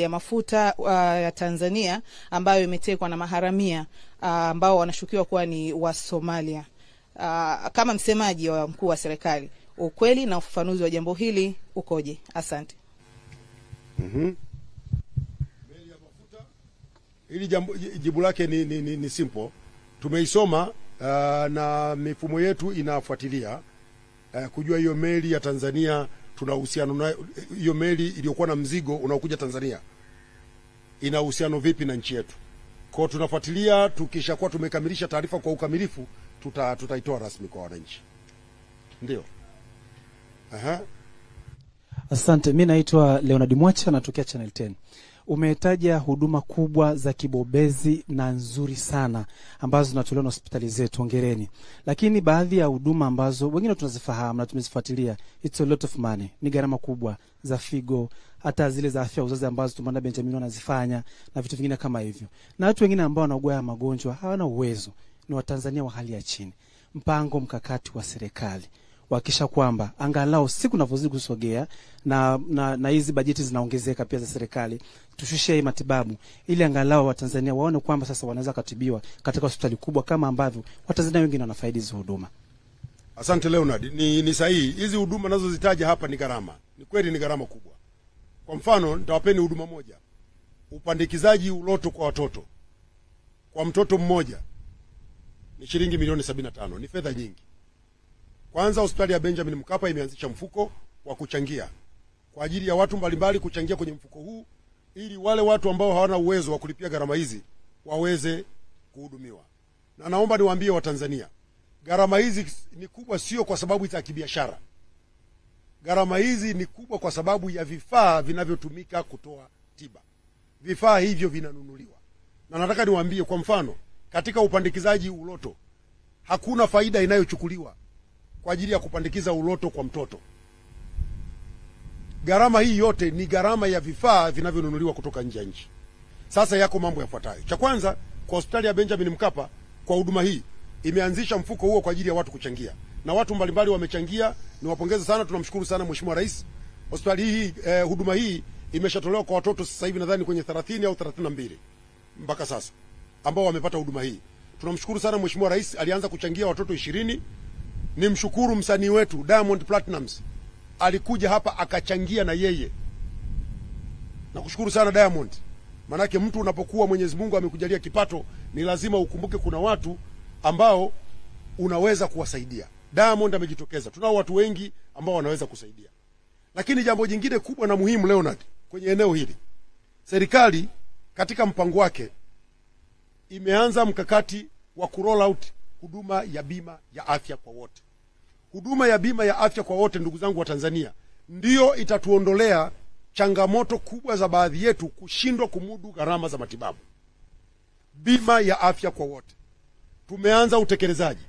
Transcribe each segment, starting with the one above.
meli ya mafuta ya Tanzania ambayo imetekwa na maharamia ambao wanashukiwa kuwa ni wa Somalia. Kama msemaji wa mkuu wa serikali, ukweli na ufafanuzi wa jambo hili ukoje? Asante. Meli ya mafuta, hili jambo jibu lake ni simple. Tumeisoma na mifumo yetu inafuatilia kujua hiyo meli ya Tanzania tuna uhusiano na hiyo meli iliyokuwa na mzigo unaokuja Tanzania ina uhusiano vipi na nchi yetu. Kwa tunafuatilia, tukishakuwa tumekamilisha taarifa kwa ukamilifu tutaitoa rasmi kwa wananchi. Ndio. Asante. Mimi naitwa Leonard Mwacha, natokea Channel 10. Umetaja huduma kubwa za kibobezi na nzuri sana ambazo zinatolewa na hospitali zetu, hongereni. Lakini baadhi ya huduma ambazo wengine tunazifahamu na tumezifuatilia, it's a lot of money, ni gharama kubwa za figo, hata zile za afya uzazi ambazo tumanda Benjamin wanazifanya na vitu vingine kama hivyo. Na watu wengine ambao wanaugua magonjwa hawana uwezo, ni Watanzania wa hali ya chini. Mpango mkakati wa serikali wakisha kwamba angalau siku navozidi kusogea na hizi bajeti zinaongezeka pia za serikali, tushushe hii matibabu ili angalau Watanzania waone kwamba sasa wanaweza katibiwa katika hospitali kubwa kama ambavyo Watanzania wengine wanafaidi hizo huduma. Asante Leonard, ni sahihi. Hizi huduma nazo zitaja hapa ni gharama. Ni kweli ni gharama kubwa. Kwa mfano, nitawapeni huduma moja. Upandikizaji uloto kwa watoto. Kwa mtoto mmoja ni shilingi milioni 75. Ni fedha nyingi. Kwanza hospitali ya Benjamin Mkapa imeanzisha mfuko wa kuchangia kwa ajili ya watu mbalimbali kuchangia kwenye mfuko huu ili wale watu ambao hawana uwezo wa kulipia gharama hizi waweze kuhudumiwa. Na naomba niwaambie Watanzania, gharama hizi ni kubwa sio kwa sababu za kibiashara. Gharama hizi ni kubwa kwa sababu ya vifaa vinavyotumika kutoa tiba. Vifaa hivyo vinanunuliwa. Na nataka niwaambie, kwa mfano, katika upandikizaji uloto hakuna faida inayochukuliwa kwa ajili ya kupandikiza uloto kwa mtoto. Gharama hii yote ni gharama ya vifaa vinavyonunuliwa kutoka nje ya nchi. Sasa yako mambo yafuatayo. Cha kwanza, kwa hospitali ya Benjamin Mkapa kwa huduma hii imeanzisha mfuko huo kwa ajili ya watu kuchangia. Na watu mbalimbali wamechangia, niwapongeze sana, tunamshukuru sana Mheshimiwa Rais. Hospitali hii huduma hii imeshatolewa kwa watoto sasa hivi nadhani kwenye 30 au 32 mpaka sasa ambao wamepata huduma hii. Tunamshukuru sana Mheshimiwa Rais, alianza kuchangia watoto 20. Nimshukuru msanii wetu Diamond Platnumz, alikuja hapa akachangia na yeye. Nakushukuru sana Diamond. Manake mtu unapokuwa Mwenyezi Mungu amekujalia kipato, ni lazima ukumbuke kuna watu ambao unaweza kuwasaidia. Diamond amejitokeza. Tunao watu wengi ambao wanaweza kusaidia. Lakini jambo jingine kubwa na muhimu Leonard, kwenye eneo hili, serikali katika mpango wake imeanza mkakati wa kuroll out huduma ya bima ya afya kwa wote. Huduma ya bima ya afya kwa wote, ndugu zangu wa Tanzania, ndio itatuondolea changamoto kubwa za baadhi yetu kushindwa kumudu gharama za matibabu. Bima ya afya kwa wote tumeanza utekelezaji,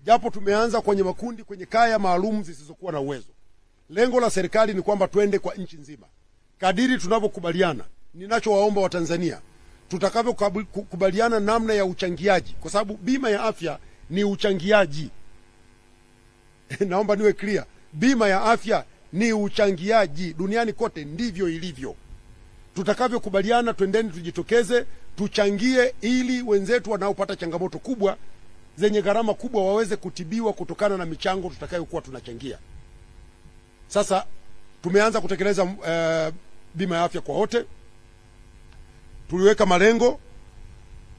japo tumeanza kwenye makundi, kwenye kaya maalum zisizokuwa na uwezo. Lengo la serikali ni kwamba twende kwa nchi nzima kadiri tunavyokubaliana. Ninachowaomba wa Tanzania, tutakavyokubaliana namna ya uchangiaji, kwa sababu bima ya afya ni uchangiaji. Naomba niwe clear, bima ya afya ni uchangiaji. Duniani kote ndivyo ilivyo. Tutakavyokubaliana, twendeni tujitokeze, tuchangie ili wenzetu wanaopata changamoto kubwa zenye gharama kubwa waweze kutibiwa kutokana na michango tutakayokuwa tunachangia. Sasa tumeanza kutekeleza bima ya afya kwa wote. Tuliweka malengo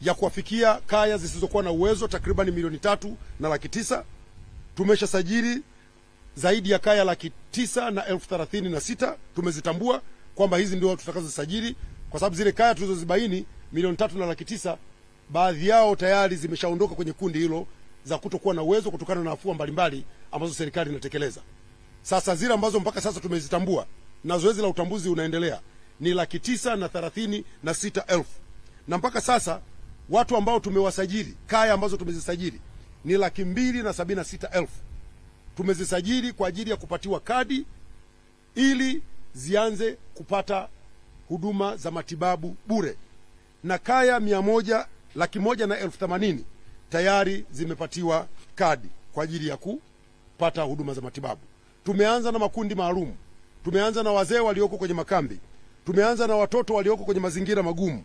ya kuwafikia kaya zisizokuwa na uwezo takriban 3,900,000. Tumeshasajili zaidi ya kaya 936,000. Tumezitambua kwamba hizi ndio tutakazosajili, kwa sababu zile kaya tulizozibaini 3,900,000 baadhi yao tayari zimeshaondoka kwenye kundi hilo za kutokuwa na uwezo kutokana na afua mbalimbali ambazo serikali inatekeleza. Sasa zile ambazo mpaka sasa tumezitambua na zoezi la utambuzi unaendelea ni 936,000. Na mpaka sasa watu ambao tumewasajili, kaya ambazo tumezisajili ni 276,000. Tumezisajili kwa ajili ya kupatiwa kadi ili zianze kupata huduma za matibabu bure. Na kaya 100,180,000 tayari zimepatiwa kadi kwa ajili ya kupata huduma za matibabu. Tumeanza na makundi maalum. Tumeanza na wazee walioko kwenye makambi. Tumeanza na watoto walioko kwenye mazingira magumu.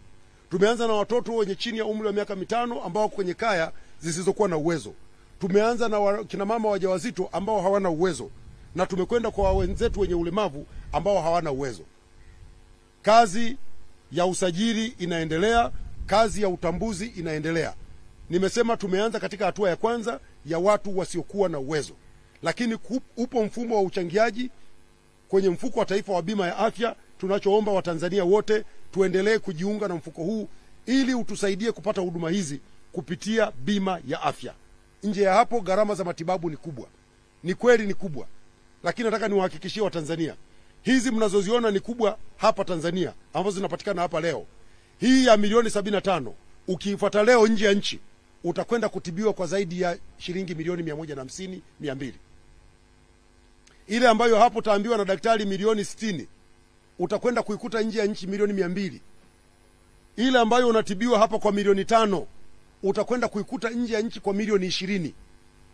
Tumeanza na watoto wenye chini ya umri wa miaka 5 ambao wako kwenye kaya zisizokuwa na uwezo. Tumeanza na kina mama wajawazito ambao hawana uwezo, na tumekwenda kwa wenzetu wenye ulemavu ambao hawana uwezo. Kazi ya usajili inaendelea, kazi ya utambuzi inaendelea. Nimesema tumeanza katika hatua ya kwanza ya watu wasiokuwa na uwezo, lakini upo mfumo wa uchangiaji kwenye mfuko wa taifa wa bima ya afya. Tunachoomba Watanzania wote tuendelee kujiunga na mfuko huu ili utusaidie kupata huduma hizi kupitia bima ya afya. Nje ya hapo, gharama za matibabu ni kubwa. Ni kweli ni kubwa, lakini nataka niwahakikishie Watanzania, hizi mnazoziona ni kubwa hapa Tanzania ambazo zinapatikana hapa leo, hii ya milioni 75 ukiifuata leo nje ya nchi utakwenda kutibiwa kwa zaidi ya shilingi milioni 150, 200. Ile ambayo hapo taambiwa na daktari milioni 60 utakwenda kuikuta nje ya nchi milioni 200. Ile ambayo unatibiwa hapa kwa milioni 5 utakwenda kuikuta nje ya nchi kwa milioni 20.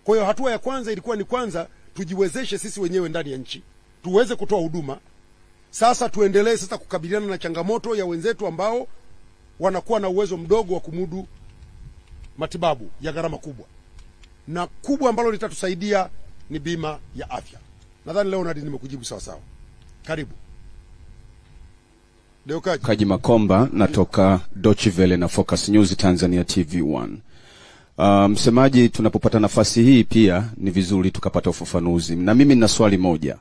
Kwa hiyo hatua ya kwanza ilikuwa ni kwanza tujiwezeshe sisi wenyewe ndani ya nchi tuweze kutoa huduma. Sasa tuendelee sasa kukabiliana na changamoto ya wenzetu ambao wanakuwa na uwezo mdogo wa kumudu matibabu ya gharama kubwa, na kubwa ambalo litatusaidia ni bima ya afya. Nadhani leo nimekujibu sawa sawa. Karibu. Leo Kaji Makomba natoka Deutsche Welle na Focus News Tanzania TV1. Msemaji, tunapopata nafasi hii pia ni vizuri tukapata ufafanuzi. Na mimi nina swali moja.